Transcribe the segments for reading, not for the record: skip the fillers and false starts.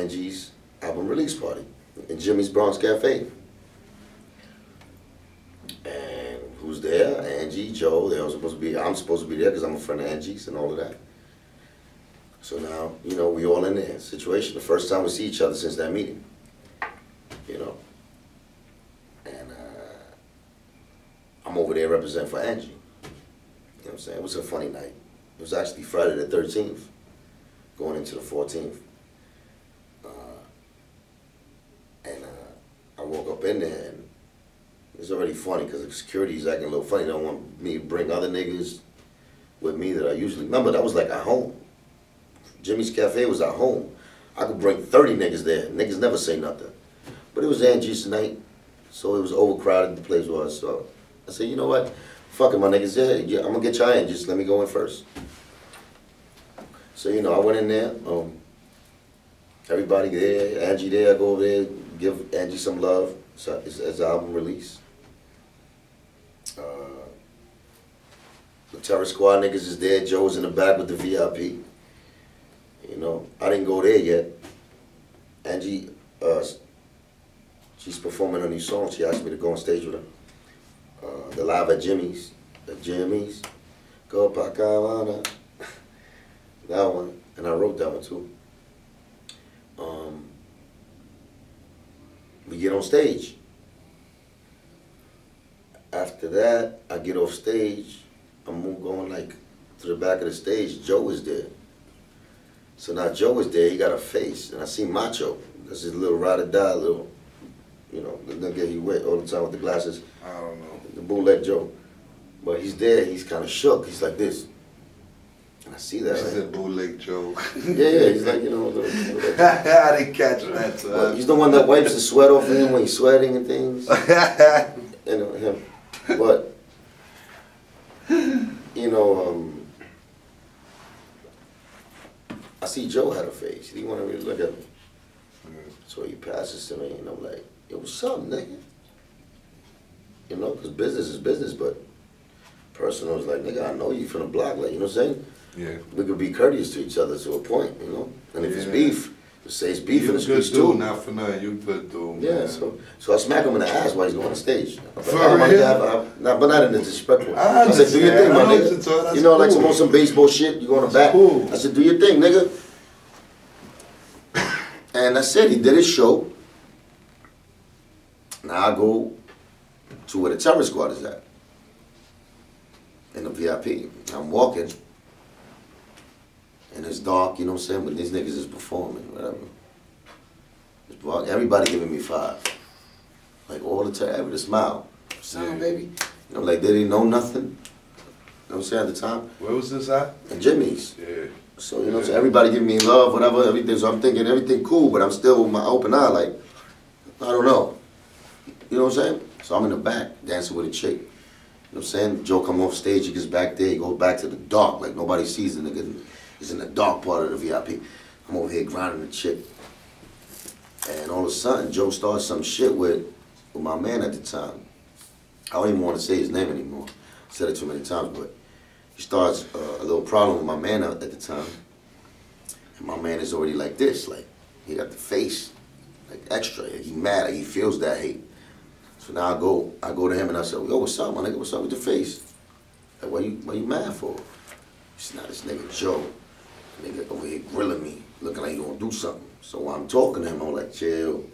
Angie's album release party in Jimmy's Bronx Cafe. And who's there? Angie, Joe. They were supposed to be. I'm supposed to be there because I'm a friend of Angie's and all of that. So now, you know, we all in there. Situation. The first time we see each other since that meeting. You know. And I'm over there representing for Angie. You know what I'm saying? It was a funny night. It was actually Friday the 13th, going into the 14th. I woke up in there and it's already funny because the security's acting a little funny. They don't want me to bring other niggas with me that I usually... Remember, that was like at home. Jimmy's Cafe was at home. I could bring 30 niggas there. Niggas never say nothing. But it was Angie's night, so it was overcrowded, the place was. So I said, you know what? Fuck it, my niggas. Yeah, I'm going to get y'all in. Just let me go in first. So, you know, I went in there. Everybody there, Angie there, I go over there, give Angie some love. So it's an album release. The Terror Squad niggas is there. Joe's in the back with the VIP. You know, I didn't go there yet. Angie, she's performing a new song. She asked me to go on stage with her. The live at Jimmy's. Go Pacavana. That one. And I wrote that one too. We get on stage. After that, I get off stage. I'm going like to the back of the stage. Joe is there. So now Joe is there. He got a face, and I see Macho. That's his little ride or die, little, you know, the nigga he wet all the time with the glasses. I don't know. The bootleg Joe. But he's there. He's kind of shook. He's like this. And I see that. She said bootleg Joe. Yeah, he's like, you know. I didn't catch that. Well, he's the one that wipes the sweat off of him when he's sweating and things. You know, him. But, you know, I see Joe had a face. He didn't want to really look at me. So he passes to me and I'm like, yo, what's up, nigga? You know, because business is business, but personal is like, nigga, I know you from the block, like, you know what I'm saying? Yeah. We could be courteous to each other to a point, you know? And if it's beef, just say it's beef in the streets too. too. Not for nothing, you good dude, Yeah, man. so I smack him in the ass while he's going on stage. Like, for real? But not in a disrespectful. I said, do your thing, my nigga. That's you know, like cool. some baseball shit, you go on the back. Cool. I said, do your thing, nigga. And I said, he did his show. Now I go to where the Terror Squad is at. In the VIP. I'm walking. And it's dark, you know what I'm saying? But these niggas is performing, whatever. Everybody giving me 5. Like all the time, with a smile. Sound, baby. You know, like they didn't know nothing. You know what I'm saying at the time? Where was this at? At Jimmy's. Yeah. So, you know what I'm saying? Everybody giving me love, whatever, everything. So I'm thinking everything cool, but I'm still with my open eye, like, I don't know. You know what I'm saying? So I'm in the back, dancing with a chick. You know what I'm saying? Joe come off stage, he gets back there, he goes back to the dark, like nobody sees the nigga. He's in the dark part of the VIP. I'm over here grinding the chick. And all of a sudden, Joe starts some shit with my man at the time. I don't even want to say his name anymore. I said it too many times, but he starts a little problem with my man at the time. And my man is already like this, like, he got the face, like extra. He mad, like he feels that hate. So now I go to him and I say, yo, what's up, my nigga? What's up with your face? Like, what you mad for? It's not this nigga Joe. Nigga over here grilling me, looking like he gonna do something. So while I'm talking to him, I'm like, chill,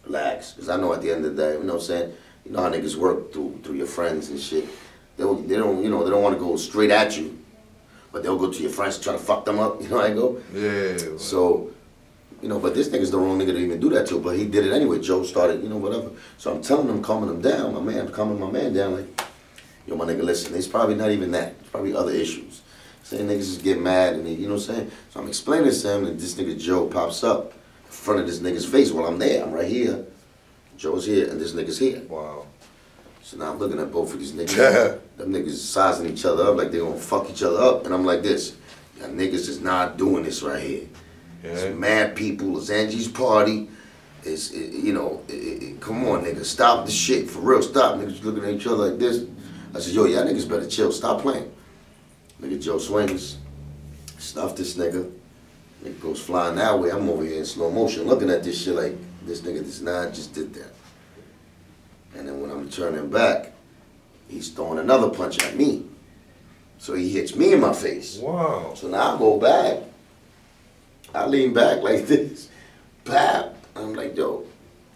relax. Because I know at the end of the day, you know what I'm saying? You know how niggas work through your friends and shit. They don't want to go straight at you, but they'll go to your friends to try to fuck them up. You know how I go? Yeah. So, you know, but this nigga's the wrong nigga to even do that to, but he did it anyway. Joe started, you know, whatever. So I'm telling him, calming him down, I'm calming my man down, like, yo, my nigga, listen, it's probably not even that. It's probably other issues. Saying niggas just get mad and they, you know what I'm saying? So I'm explaining to him and this nigga Joe pops up in front of this nigga's face while I'm there. I'm right here. Joe's here and this nigga's here. Wow. So now I'm looking at both of these niggas. Them niggas sizing each other up like they gonna fuck each other up. And I'm like this. Y'all niggas is not doing this right here. Yeah. It's mad people. It's Angie's party. It's, come on, nigga. Stop the shit. For real, stop. Niggas looking at each other like this. I said, yo, y'all niggas better chill. Stop playing. Nigga Joe swings, snuff this nigga, Nigga goes flying that way. I'm over here in slow motion looking at this shit like, this nigga just did that. And then when I'm turning back, he's throwing another punch at me. So he hits me in my face. Wow. So now I go back. I lean back like this. Pap. I'm like, yo,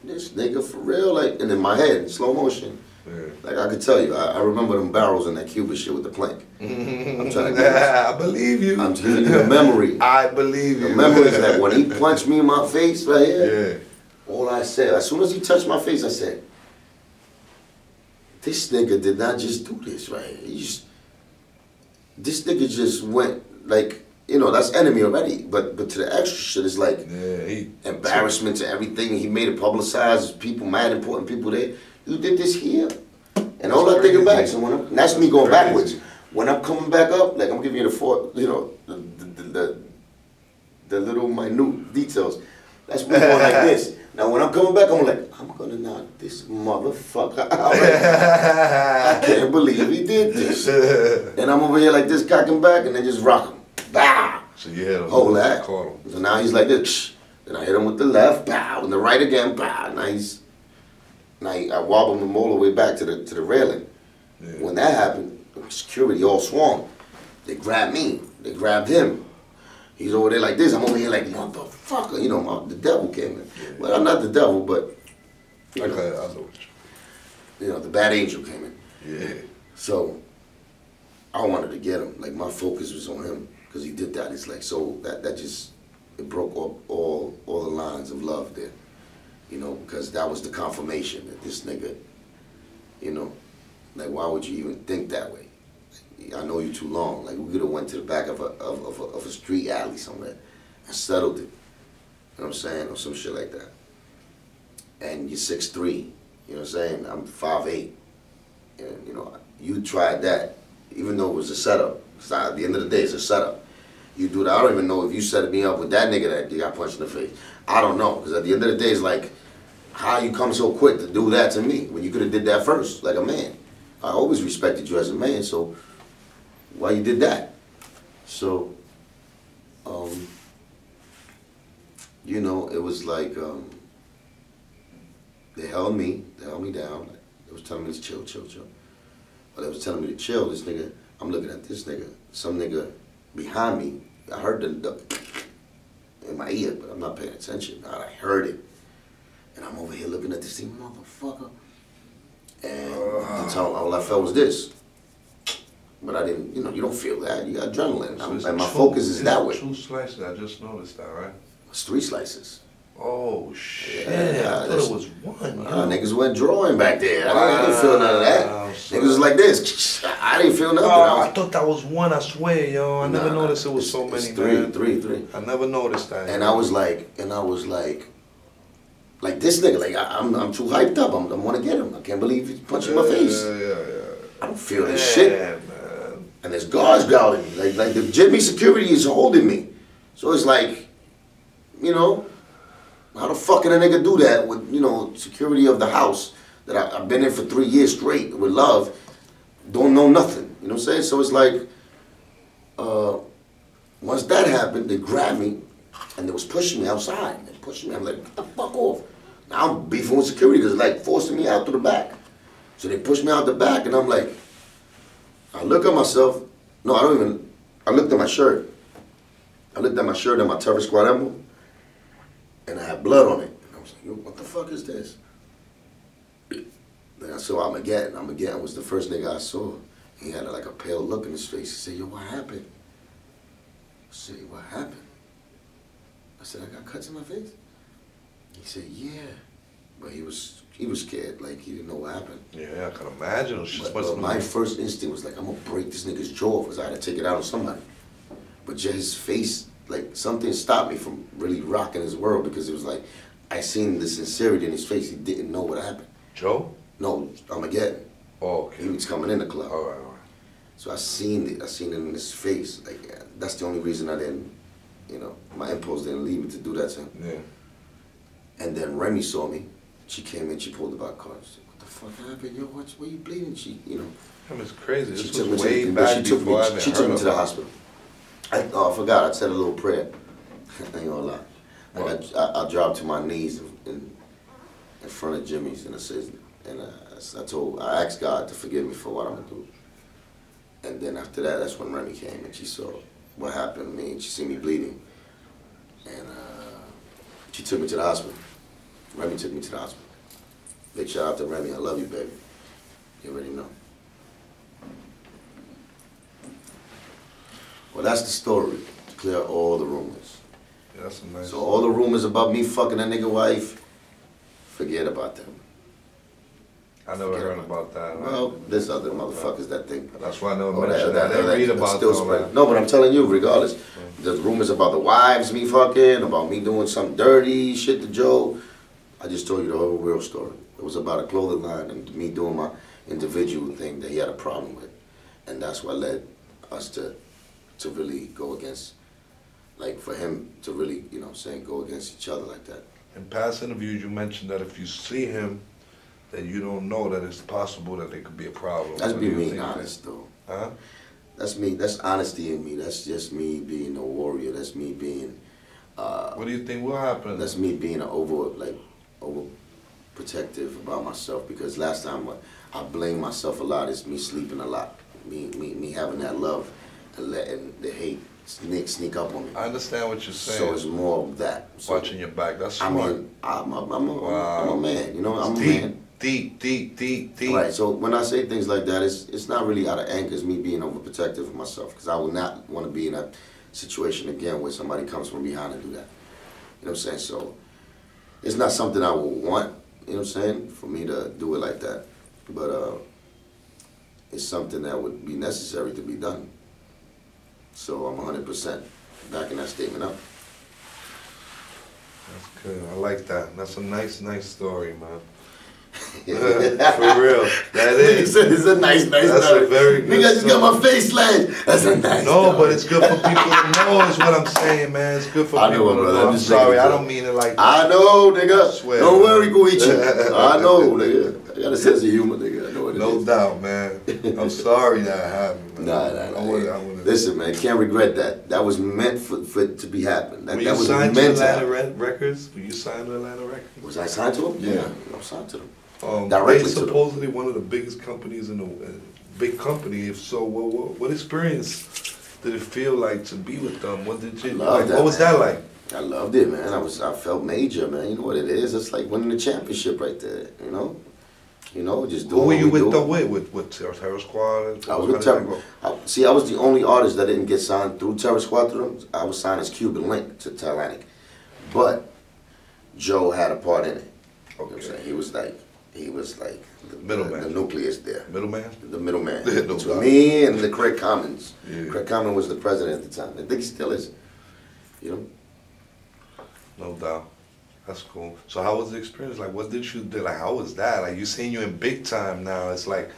this nigga for real? Like, and in my head, in slow motion. Yeah. Like I could tell you, I remember them barrels in that Cuban shit with the plank. I'm trying to I believe you. I'm telling you the memory. I believe you. The memory is that when he punched me in my face right here, Yeah. all I said, as soon as he touched my face, I said, this nigga did not just do this right here. This nigga just went, like, you know, that's enemy already. But to the extra shit, it's like embarrassment to everything. He made it publicized. People mad, important people there. You did this here? And all I think about, so and that's me going backwards. When I'm coming back up, like I'm giving you the little minute details. That's me going like this. Now when I'm coming back, I'm like, I'm gonna knock this motherfucker out. I can't believe he did this. And I'm over here like this, cocking back, and then just rock him. Bah! So you hit him. Hold that. Caught him. So now he's like this. Then I hit him with the left, bow, and the right again, bow. I wobbled him all the way back to the railing. Yeah. When that happened, security all swung. They grabbed me. They grabbed him. He's over there like this. I'm over here like, motherfucker. You know, the devil came in. Yeah. Well, I'm not the devil, but I know what you know, the bad angel came in. Yeah. So I wanted to get him. Like my focus was on him because he did that. It's like so that just it broke up all the lines of love there. You know, because that was the confirmation that this nigga, you know, like why would you even think that way? I know you too long. Like we could have went to the back of a street alley somewhere and settled it. You know what I'm saying? Or some shit like that. And you're 6'3", you know what I'm saying? I'm 5'8". And you know, you tried that, even though it was a setup. It's not, at the end of the day, it's a setup. You do that. I don't even know if you set me up with that nigga that you got punched in the face. I don't know, because at the end of the day, it's like, how you come so quick to do that to me when you could have did that first, like a man. I always respected you as a man, so why you did that? So, you know, it was like, they held me down. They was telling me to chill. But they was telling me to chill, this nigga, I'm looking at this nigga, some nigga behind me, I heard the in my ear, but I'm not paying attention. I heard it. And I'm over here looking at this thing, motherfucker. And all I felt was this. But I didn't, you know, you don't feel that. You got adrenaline. So and my focus is that way. 2 slices, I just noticed that, right? It's 3 slices. Oh, shit. Yeah, I thought it was one. Niggas went drawing back there. I didn't feel none of that. Niggas was like this. I didn't feel nothing. I thought that was one, I swear, yo. I never noticed it was so many, it's three. I never noticed that. And I was like, this nigga, like I'm too hyped up. I want to get him. I can't believe he's punching my face. Yeah. I don't feel this shit. Man. And there's guards guarding me. Like the Jimmy security is holding me. So it's like, you know, how the fuck can a nigga do that with, you know, security of the house that I've been in for 3 years straight with love, don't know nothing. You know what I'm saying? So it's like, once that happened, they grabbed me and they was pushing me outside. They pushing me. I'm like, get the fuck off. Now I'm beefing with security because it's like forcing me out through the back. So they pushed me out the back and I'm like, I look at myself. No, I looked at my shirt. I looked at my shirt and my Terror Squad emblem. And I had blood on it. And I was like, yo, what the fuck is this? Then I saw Armageddon. Armageddon was the first nigga I saw. He had like a pale look in his face. He said, yo, what happened? I said, what happened? I said, I got cuts in my face? He said, yeah. But he was scared, like he didn't know what happened. Yeah, I can imagine. But my first instinct was like, I'm gonna break this nigga's jaw because I had to take it out on somebody. But just his face, like something stopped me from really rocking his world because it was like, I seen the sincerity in his face. He didn't know what happened. Joe? No, Armageddon. Oh, okay. He was coming in the club. All right. So I seen it in his face. Like, that's the only reason I didn't, you know, my impulse didn't lead me to do that to him. Yeah. And then Remy saw me. She came in, she pulled the back car. She said, what the fuck happened? Yo, why you bleeding? She, you know. That was crazy. She This took was me way to, back she took before I me, even she took me heard to the of it. hospital. I forgot, I said a little prayer. I ain't gonna lie. Like I dropped to my knees in front of Jimmy's and I said, and I asked God to forgive me for what I'm gonna do. And then after that, that's when Remy came and she saw what happened to me and she seen me bleeding. And she took me to the hospital. Remy took me to the hospital. Big shout out to Remy, I love you, baby. You already know. Well, that's the story, to clear all the rumors. Yeah, that's a nice. So all the rumors about me fucking a nigga wife, forget about them. I never heard about that. Well, there's other motherfuckers that think. That's why I never mentioned that. I didn't read about that. No, but I'm telling you, regardless, there's rumors about the wives, me fucking, about me doing some dirty shit to Joe. I just told you the whole real story. It was about a clothing line and me doing my individual thing that he had a problem with. And that's what led us to really go against, like for him to really, you know what I'm saying, go against each other like that. In past interviews, you mentioned that if you see him, that you don't know that it's possible that there could be a problem. That's being honest, though. Huh? That's me. That's honesty in me. That's just me being a warrior. That's me being. What do you think will happen? That's me being overprotective about myself. Because last time I blame myself a lot. It's me sleeping a lot. Me having that love and letting the hate sneak up on me. I understand what you're saying. So it's more of that. So, watching your back. That's smart. I mean, I'm a man. You know, I'm a man. Deep. Right, so when I say things like that, it's not really out of anger. It's me being overprotective of myself because I would not want to be in that situation again where somebody comes from behind and do that. You know what I'm saying? So it's not something I would want, you know what I'm saying, for me to do it like that. But it's something that would be necessary to be done. So I'm 100% backing that statement up. That's good. I like that. That's a nice story, man. For real, that is. It's a nice That's story. A very good nigga, I just got my face slashed. That's a nice No, story. but it's good for people to know is what I'm saying, man. It's good for I people know, to brother. know. I'm sorry, I don't mean it like that. I know, nigga. I swear. Don't worry, Guichi. I know, nigga. I got a sense of humor, nigga. I know what it is. No doubt, man. I'm sorry that happened, man. Nah. I wouldn't. Listen, man, can't regret that. That was meant for it to be happening. That you was signed meant to Atlanta Records? Were you signed to Atlanta Records? Was I signed to them? Yeah. I was signed to them. They supposedly one of the biggest companies in the big company. If so, what experience did it feel like to be with them? What did you like? What was that like? I loved it, man. I felt major, man. You know what it is? It's like winning the championship right there. You know, just doing. Who were you what we with? With Terror Squad? I was with Terror. See, I was the only artist that didn't get signed through Terror Squad through them. I was signed as Cuban Link to Atlantic, but Joe had a part in it. Okay. You know what I'm saying? He was like the nucleus there. Middleman? The middleman. No Between me and the Craig Commons. Yeah. Craig Commons was the president at the time. I think he still is. You know? No doubt. That's cool. So how was the experience? Like, what did you do? Like, how was that? Like, you seen you in big time now. It's like,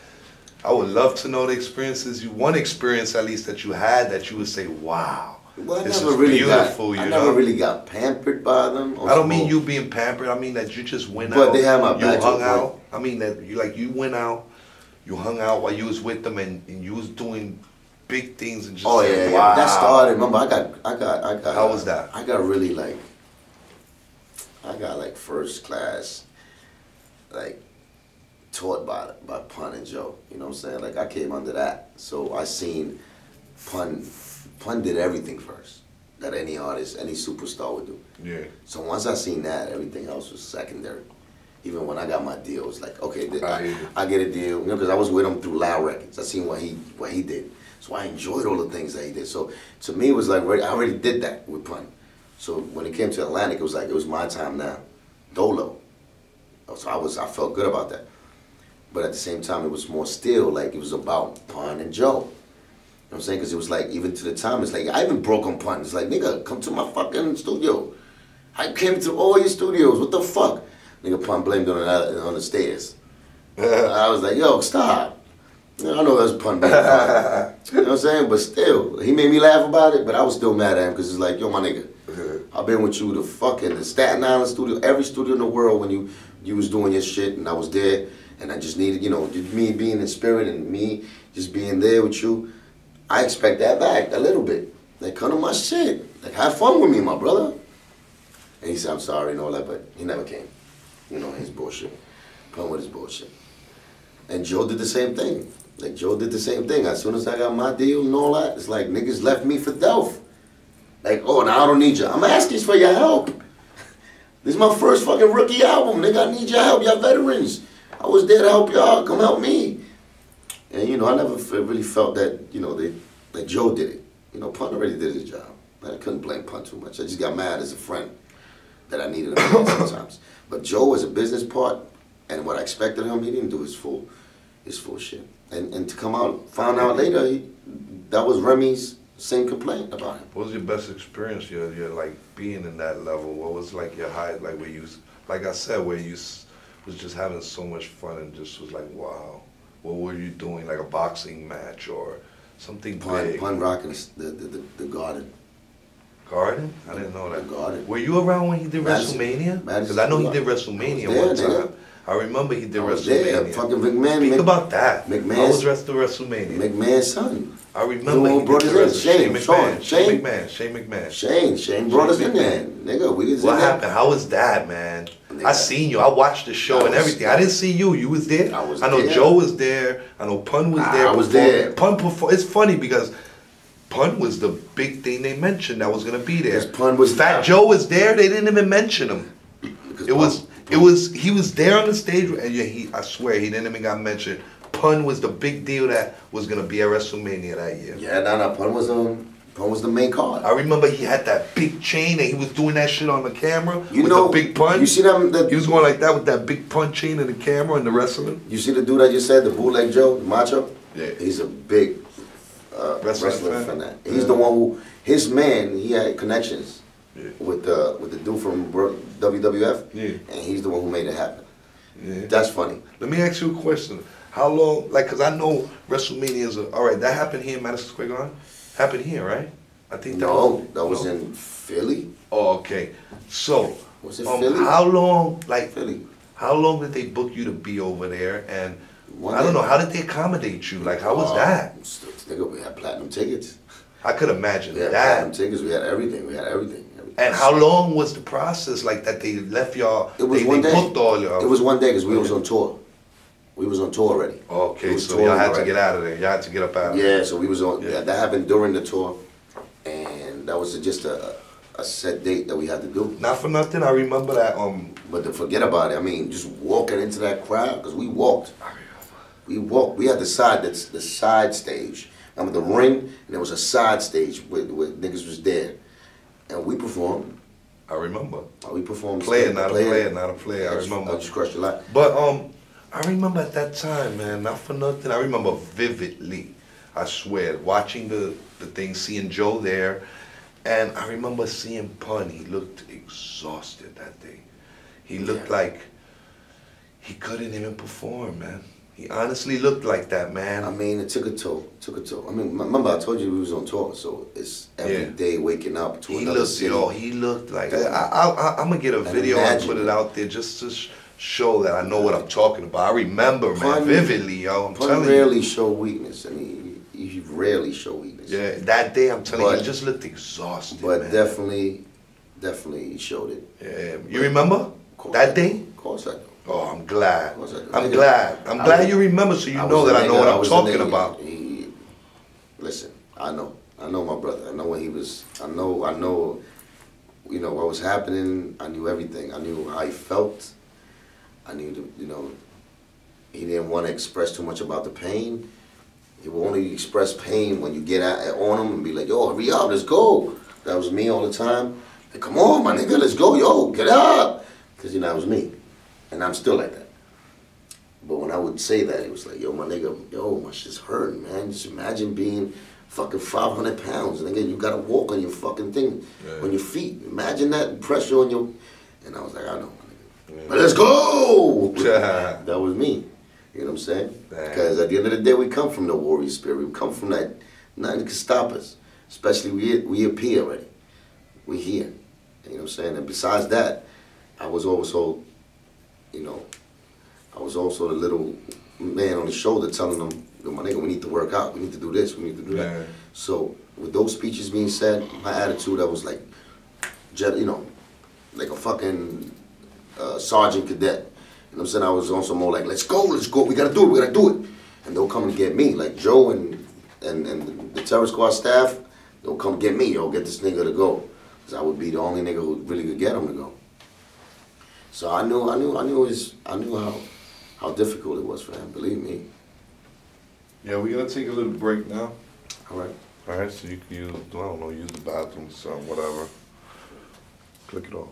I would love to know the experiences. One experience at least that you had that you would say, wow. Well, This is beautiful, I never really got pampered by them. I don't mean you being pampered. I mean that you just went out. But they had my back. You hung out. I mean that you went out, you hung out while you was with them, and you was doing big things and just. Oh yeah, wow. That started. Remember, I got. How was that? I got really like. I got like first class, like, taught by Pun and Joe. You know what I'm saying? Like I came under that, so I seen Pun did everything first that any artist, any superstar would do. Yeah. So once I seen that, everything else was secondary. Even when I got my deal, it was like, okay, I get a deal, you know, because I was with him through Loud Records. I seen what he did, so I enjoyed all the things that he did. So to me, it was like I already did that with Pun. So when it came to Atlantic, it was like it was my time now, Dolo. So I felt good about that. But at the same time, it was more still like it was about Pun and Joe. You know what I'm saying? Because it was like, even to the time, it's like, I even broke on Pun. It's like, nigga, come to my fucking studio. I came to all your studios. What the fuck? Nigga, Pun blamed on the stairs. I was like, yo, stop. I know that's Pun being fine. You know what I'm saying? But still, he made me laugh about it, but I was still mad at him because it's like, yo, my nigga, I've been with you the Staten Island studio, every studio in the world when you was doing your shit, and I was there, and I just needed, you know, me being in spirit and me just being there with you. I expect that back a little bit. You know Like, come to my shit. Like, have fun with me, my brother. And he said, I'm sorry and all that, but he never came. You know, his bullshit. Pun with his bullshit. And Joe did the same thing. Like, Joe did the same thing. As soon as I got my deal and all that, it's like, niggas left me for Delph. Like, oh, now I don't need you. I'm asking for your help. This is my first fucking rookie album, nigga. I need your help. Y'all veterans. I was there to help y'all. Come help me. And, you know, I never really felt that, you know, that Joe did it. You know, Pun already did his job. I couldn't blame Pun too much. I just got mad as a friend that I needed him sometimes. But Joe, as a business part, and what I expected of him, he didn't do his full shit. And to come out, found out later, that was Remy's same complaint about him. What was your best experience? Your like being in that level. What was like your high? Like where you, like I said, where you was just having so much fun and just was like, wow. What were you doing? Like a boxing match or something big? Pun rocking the Garden. Garden? I didn't know that. The Garden. Were you around when he did WrestleMania? Because I know he did WrestleMania one time. I remember he did WrestleMania. Fucking McMahon. Speak about that. McMahon. How was WrestleMania? McMahon's son. I remember he did Shane McMahon. Shane brought us in there. Nigga, we was What in there. happened? How was that, man? I seen you. I watched the show and everything. I didn't see you. You was there. I know there. Joe was there. I know Pun was there. I was there. Pun performed. It's funny because Pun was the big thing they mentioned that was gonna be there. Pun was Fat Joe was there. They didn't even mention him. He was there on the stage, and I swear he didn't even got mentioned. Pun was the big deal that was gonna be at WrestleMania that year. Yeah, no, Pun was the main card. I remember he had that big chain and he was doing that shit on the camera with know, the big Pun. You see that? He was going like that with that big Pun chain and the camera and the wrestling. You see the dude I just said, the bootleg Joe, the macho? Yeah. He's a big wrestling fan. He's the one who, his man, he had connections with the dude from WWF. Yeah. And he's the one who made it happen. Yeah. That's funny. Let me ask you a question. How long, like, because I know WrestleMania is all right, that happened here in Madison Square Garden? Happened here, right? I think that was in Philly. Oh, okay. So, was it Philly? How long, like, Philly. How long did they book you to be over there? And I don't know, how did they accommodate you? Like, how was that? We had platinum tickets. I could imagine we had that. Platinum tickets, we had everything. And how long was the process, like, that they left y'all? It was one day. Booked all y'all. It was one day because we was on tour. We was on tour already. Okay, so y'all had to get out of there. Y'all had to get up out of there. Yeah, so we was on. Yeah, that happened during the tour, and that was just a set date that we had to do. Not for nothing, I remember that. But to forget about it, I mean, just walking into that crowd because we walked. We walked. We had the side stage. Remember the ring, and there was a side stage where niggas was there, and we performed. I remember. We performed. Player, not a player. I remember. I just crushed a lot. But I remember at that time, man, not for nothing, I remember vividly, I swear, watching the thing, seeing Joe there, and I remember seeing Pun. He looked exhausted that day. He looked like he couldn't even perform, man. He honestly looked like that, man. I mean, it took a toll. I mean, remember I told you we was on tour, so it's every day waking up to another city. He looked like, I'm going to get a video and put it out there just to show that I know what I'm talking about. I remember, man, vividly, yo. I'm telling you. Pun rarely show weakness. I mean, he rarely show weakness. Yeah, that day, I'm telling you, he just looked exhausted, but man. definitely he showed it. Yeah. You remember that day? Of course I do. Oh, I'm glad. I'm glad you remember, so you know that I know what I'm talking about. Listen, I know my brother. I know when he was. I know. You know what was happening. I knew everything. I knew how he felt. I knew, he didn't want to express too much about the pain. He will only express pain when you get on him and be like, yo, hurry up, let's go. That was me all the time. Like, come on, my nigga, let's go, yo, get up. Because, that was me. And I'm still like that. But when I would say that, it was like, yo, my nigga, yo, my shit's hurting, man. Just imagine being fucking 500 pounds. And again, you got to walk on your fucking thing, on your feet. Imagine that pressure on your... And I was like, I know. But let's go! That was me. You know what I'm saying? Because at the end of the day, we come from the warrior spirit. We come from that. Nothing can stop us. Especially we up here already. We here. You know what I'm saying? And besides that, I was also, I was also the little man on the shoulder telling them, yo, my nigga, we need to work out. We need to do this. We need to do that. Yeah. So with those speeches being said, my attitude, I was like, you know, like a fucking sergeant cadet. You know what I'm saying? I was on some more like, let's go, we gotta do it, we gotta do it. And they'll come and get me, like Joe and the terror squad staff, they'll come get me, yo, get this nigga to go. Cause I would be the only nigga who really could get him to go. So I knew how difficult it was for him, believe me. Yeah, we're gonna take a little break now. All right. All right, so you can use, I don't know, use the bathroom, something, whatever. Click it off.